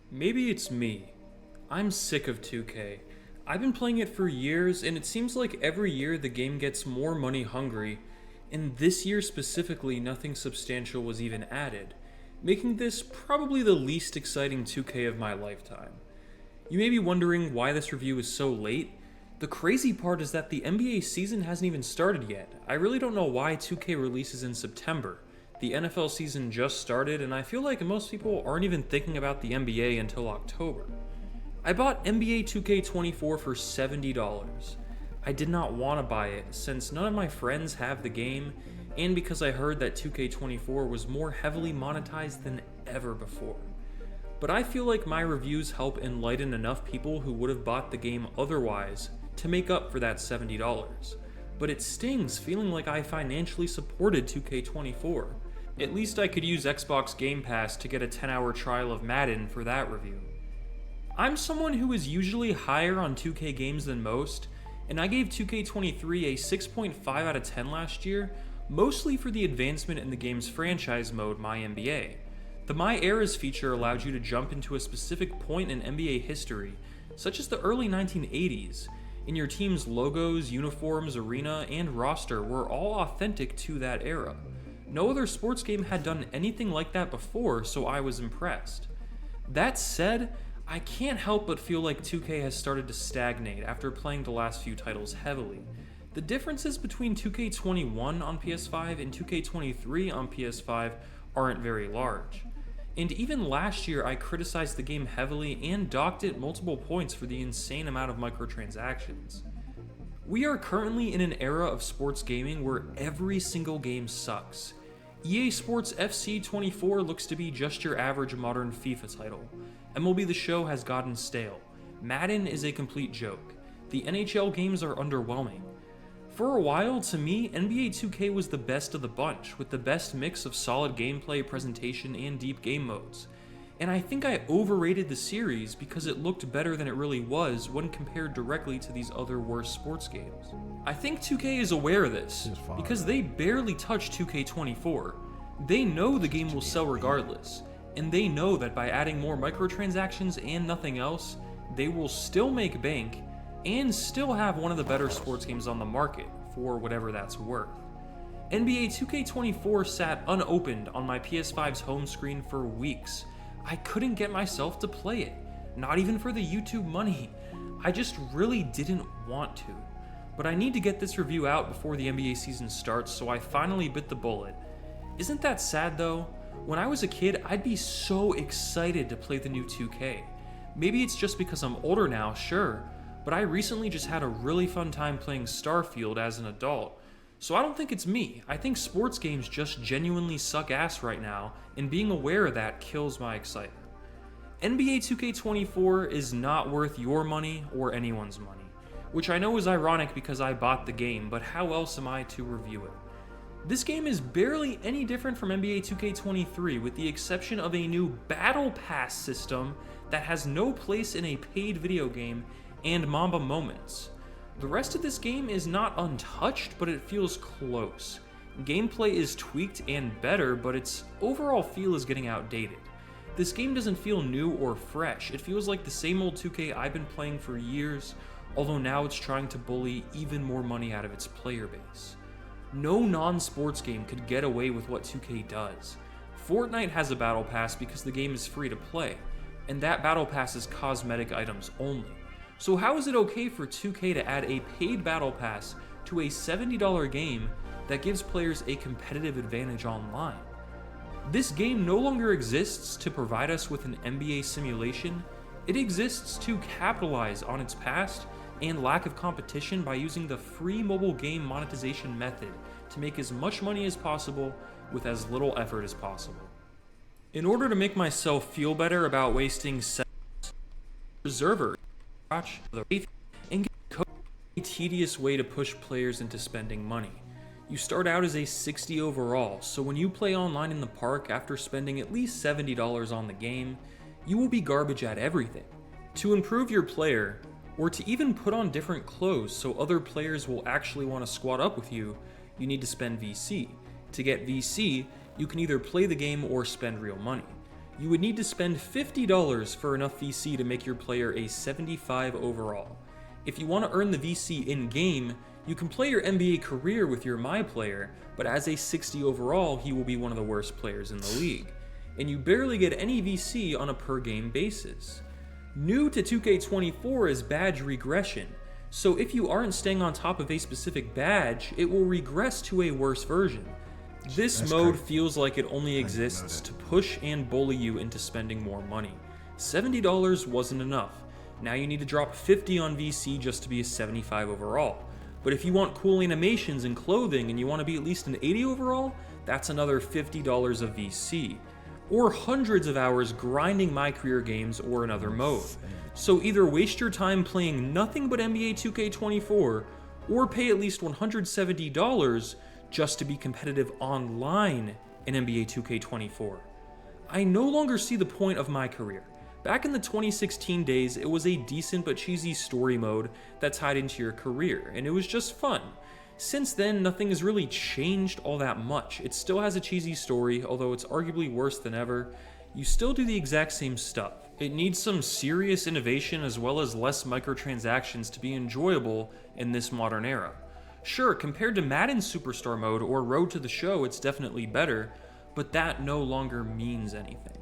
Maybe it's me. I'm sick of 2K. I've been playing it for years, and it seems like every year the game gets more money hungry, and this year specifically, nothing substantial was even added, making this probably the least exciting 2K of my lifetime. You may be wondering why this review is so late. The crazy part is that the NBA season hasn't even started yet. I really don't know why 2K releases in September. The NFL season just started, and I feel like most people aren't even thinking about the NBA until October. I bought NBA 2K24 for $70. I did not want to buy it since none of my friends have the game, and because I heard that 2K24 was more heavily monetized than ever before. But I feel like my reviews help enlighten enough people who would have bought the game otherwise to make up for that $70. But it stings feeling like I financially supported 2K24. At least I could use Xbox Game Pass to get a 10-hour trial of Madden for that review. I'm someone who is usually higher on 2K games than most, and I gave 2K23 a 6.5 out of 10 last year, mostly for the advancement in the game's franchise mode, My NBA. The My Eras feature allowed you to jump into a specific point in NBA history, such as the early 1980s, and your team's logos, uniforms, arena, and roster were all authentic to that era. No other sports game had done anything like that before, so I was impressed. That said, I can't help but feel like 2K has started to stagnate after playing the last few titles heavily. The differences between 2K21 on PS5 and 2K23 on PS5 aren't very large. And even last year I criticized the game heavily and docked it multiple points for the insane amount of microtransactions. We are currently in an era of sports gaming where every single game sucks. EA Sports FC 24 looks to be just your average modern FIFA title. MLB The Show has gotten stale. Madden is a complete joke. The NHL games are underwhelming. For a while, to me, NBA 2K was the best of the bunch, with the best mix of solid gameplay, presentation, and deep game modes. And I think I overrated the series because it looked better than it really was when compared directly to these other worse sports games. I think 2K is aware of this, because they barely touch 2K24. They know the game will sell regardless, and they know that by adding more microtransactions and nothing else, they will still make bank and still have one of the better sports games on the market, for whatever that's worth. NBA 2K24 sat unopened on my PS5's home screen for weeks. I couldn't get myself to play it, not even for the YouTube money. I just really didn't want to. But I need to get this review out before the NBA season starts, so I finally bit the bullet. Isn't that sad though? When I was a kid, I'd be so excited to play the new 2K. Maybe it's just because I'm older now, sure, but I recently just had a really fun time playing Starfield as an adult. So I don't think it's me. I think sports games just genuinely suck ass right now, and being aware of that kills my excitement. NBA 2K24 is not worth your money or anyone's money, which I know is ironic because I bought the game, but how else am I to review it? This game is barely any different from NBA 2K23 with the exception of a new Battle Pass system that has no place in a paid video game and Mamba moments. The rest of this game is not untouched, but it feels close. Gameplay is tweaked and better, but its overall feel is getting outdated. This game doesn't feel new or fresh. It feels like the same old 2K I've been playing for years, although now it's trying to bully even more money out of its player base. No non-sports game could get away with what 2K does. Fortnite has a battle pass because the game is free to play, and that battle pass is cosmetic items only. So how is it okay for 2K to add a paid battle pass to a $70 game that gives players a competitive advantage online? This game no longer exists to provide us with an NBA simulation. It exists to capitalize on its past and lack of competition by using the free mobile game monetization method to make as much money as possible with as little effort as possible. In order to make myself feel better about wasting Reserver and get a tedious way to push players into spending money. You start out as a 60 overall, so when you play online in the park after spending at least $70 on the game, you will be garbage at everything. To improve your player, or to even put on different clothes so other players will actually want to squad up with you, you need to spend VC. To get VC, you can either play the game or spend real money. you would need to spend $50 for enough VC to make your player a 75 overall. If you want to earn the VC in-game, you can play your NBA career with your My Player, but as a 60 overall, he will be one of the worst players in the league. And you barely get any VC on a per-game basis. New to 2K24 is badge regression, so if you aren't staying on top of a specific badge, it will regress to a worse version. This mode feels like it only exists to push and bully you into spending more money. $70 wasn't enough. Now you need to drop 50 on VC just to be a 75 overall. But if you want cool animations and clothing and you want to be at least an 80 overall, that's another $50 of VC. Or hundreds of hours grinding My Career games or another mode. So either waste your time playing nothing but NBA 2K24, or pay at least $170 just to be competitive online in NBA 2K24. I no longer see the point of My Career. Back in the 2016 days, it was a decent but cheesy story mode that tied into your career, and it was just fun. Since then, nothing has really changed all that much. It still has a cheesy story, although it's arguably worse than ever. You still do the exact same stuff. It needs some serious innovation as well as less microtransactions to be enjoyable in this modern era. Sure, compared to Madden Superstar Mode or Road to the Show, it's definitely better, but that no longer means anything.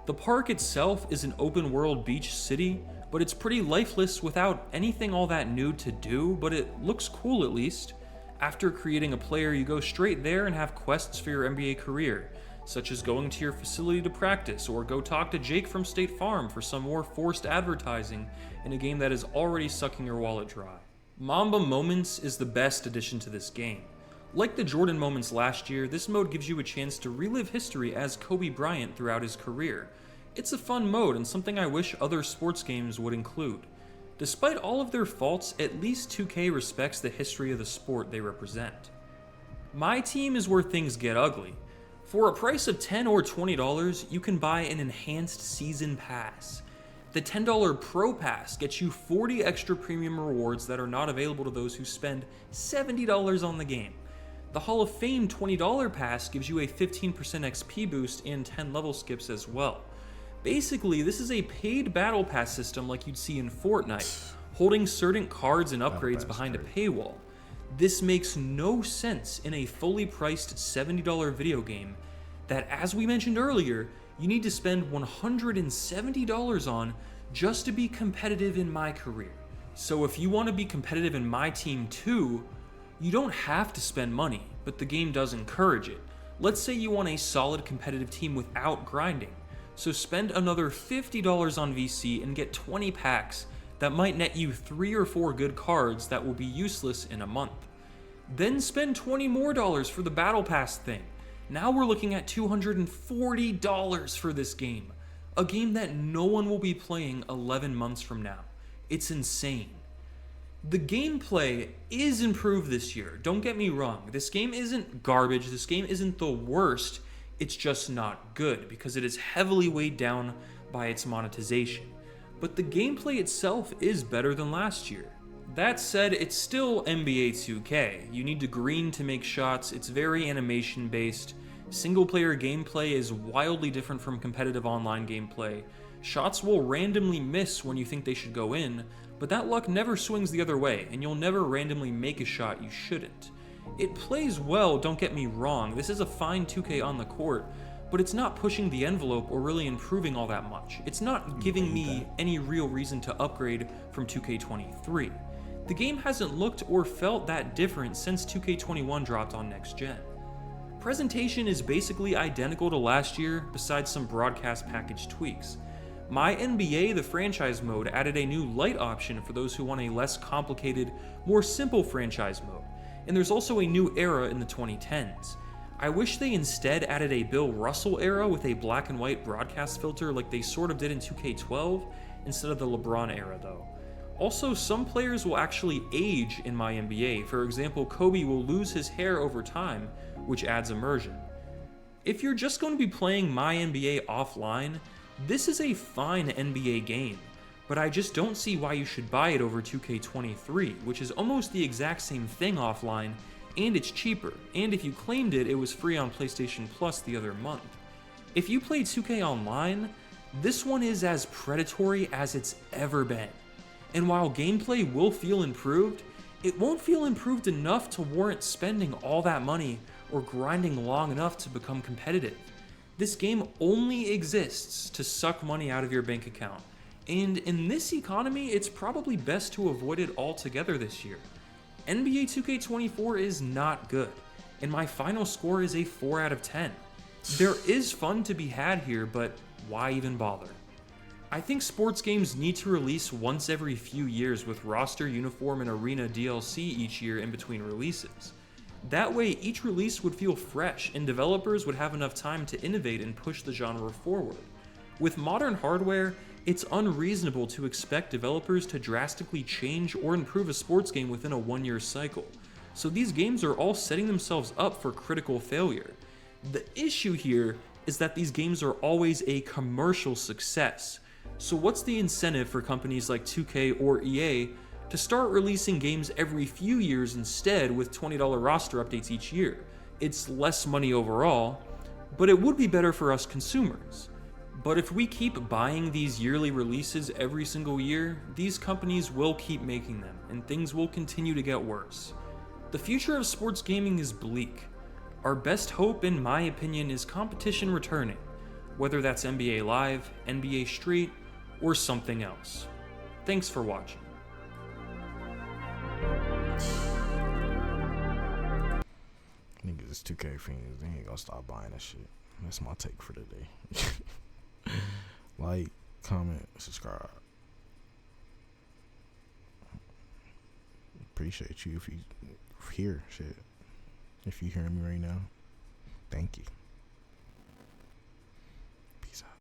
The park itself is an open world beach city, but it's pretty lifeless without anything all that new to do, but it looks cool at least. After creating a player, you go straight there and have quests for your NBA career, such as going to your facility to practice or go talk to Jake from State Farm for some more forced advertising in a game that is already sucking your wallet dry. Mamba Moments is the best addition to this game. Like the Jordan Moments last year, this mode gives you a chance to relive history as Kobe Bryant throughout his career. It's a fun mode and something I wish other sports games would include. Despite all of their faults, at least 2K respects the history of the sport they represent. My Team is where things get ugly. For a price of $10 or $20, you can buy an enhanced season pass. The $10 Pro Pass gets you 40 extra premium rewards that are not available to those who spend $70 on the game. The Hall of Fame $20 pass gives you a 15% XP boost and 10 level skips as well. Basically, this is a paid battle pass system like you'd see in Fortnite, holding certain cards and upgrades behind a paywall. This makes no sense in a fully priced $70 video game that, as we mentioned earlier, you need to spend $170 on just to be competitive in My Career. So if you want to be competitive in My Team too, you don't have to spend money, but the game does encourage it. Let's say you want a solid competitive team without grinding. So spend another $50 on VC and get 20 packs that might net you 3 or 4 good cards that will be useless in a month. Then spend $20 more for the Battle Pass thing. Now we're looking at $240 for this game. A game that no one will be playing 11 months from now. It's insane. The gameplay is improved this year, don't get me wrong. This game isn't garbage, this game isn't the worst. It's just not good because it is heavily weighed down by its monetization. But the gameplay itself is better than last year. That said, it's still NBA 2K. You need to green to make shots, it's very animation based. Single player gameplay is wildly different from competitive online gameplay. Shots will randomly miss when you think they should go in, but that luck never swings the other way, and you'll never randomly make a shot you shouldn't. It plays well, don't get me wrong, this is a fine 2K on the court, but it's not pushing the envelope or really improving all that much. It's not giving me any real reason to upgrade from 2K23. The game hasn't looked or felt that different since 2K21 dropped on next gen. Presentation is basically identical to last year, besides some broadcast package tweaks. My NBA, the franchise mode, added a new light option for those who want a less complicated, more simple franchise mode. And there's also a new era in the 2010s. I wish they instead added a Bill Russell era with a black and white broadcast filter like they sort of did in 2K12 instead of the LeBron era though. Also, some players will actually age in My NBA. For example, Kobe will lose his hair over time, which adds immersion. If you're just going to be playing My NBA offline, this is a fine NBA game, but I just don't see why you should buy it over 2K23, which is almost the exact same thing offline, and it's cheaper, and if you claimed it, it was free on PlayStation Plus the other month. If you play 2K Online, this one is as predatory as it's ever been. And while gameplay will feel improved, it won't feel improved enough to warrant spending all that money or grinding long enough to become competitive. This game only exists to suck money out of your bank account. And in this economy, it's probably best to avoid it altogether this year. NBA 2K24 is not good, and my final score is a 4 out of 10. There is fun to be had here, but why even bother? I think sports games need to release once every few years with roster, uniform, and arena DLC each year in between releases. That way, each release would feel fresh, and developers would have enough time to innovate and push the genre forward. With modern hardware, it's unreasonable to expect developers to drastically change or improve a sports game within a 1-year cycle, so these games are all setting themselves up for critical failure. The issue here is that these games are always a commercial success, so what's the incentive for companies like 2K or EA to start releasing games every few years instead with $20 roster updates each year? It's less money overall, but it would be better for us consumers. But if we keep buying these yearly releases every single year, these companies will keep making them, and things will continue to get worse. The future of sports gaming is bleak. Our best hope, in my opinion, is competition returning, whether that's NBA Live, NBA Street, or something else. Thanks for watching. Niggas is 2K fiends. They ain't gonna stop buying that shit. That's my take for the day. Like, comment, subscribe. Appreciate you if you hear shit. If you hearing me right now, thank you.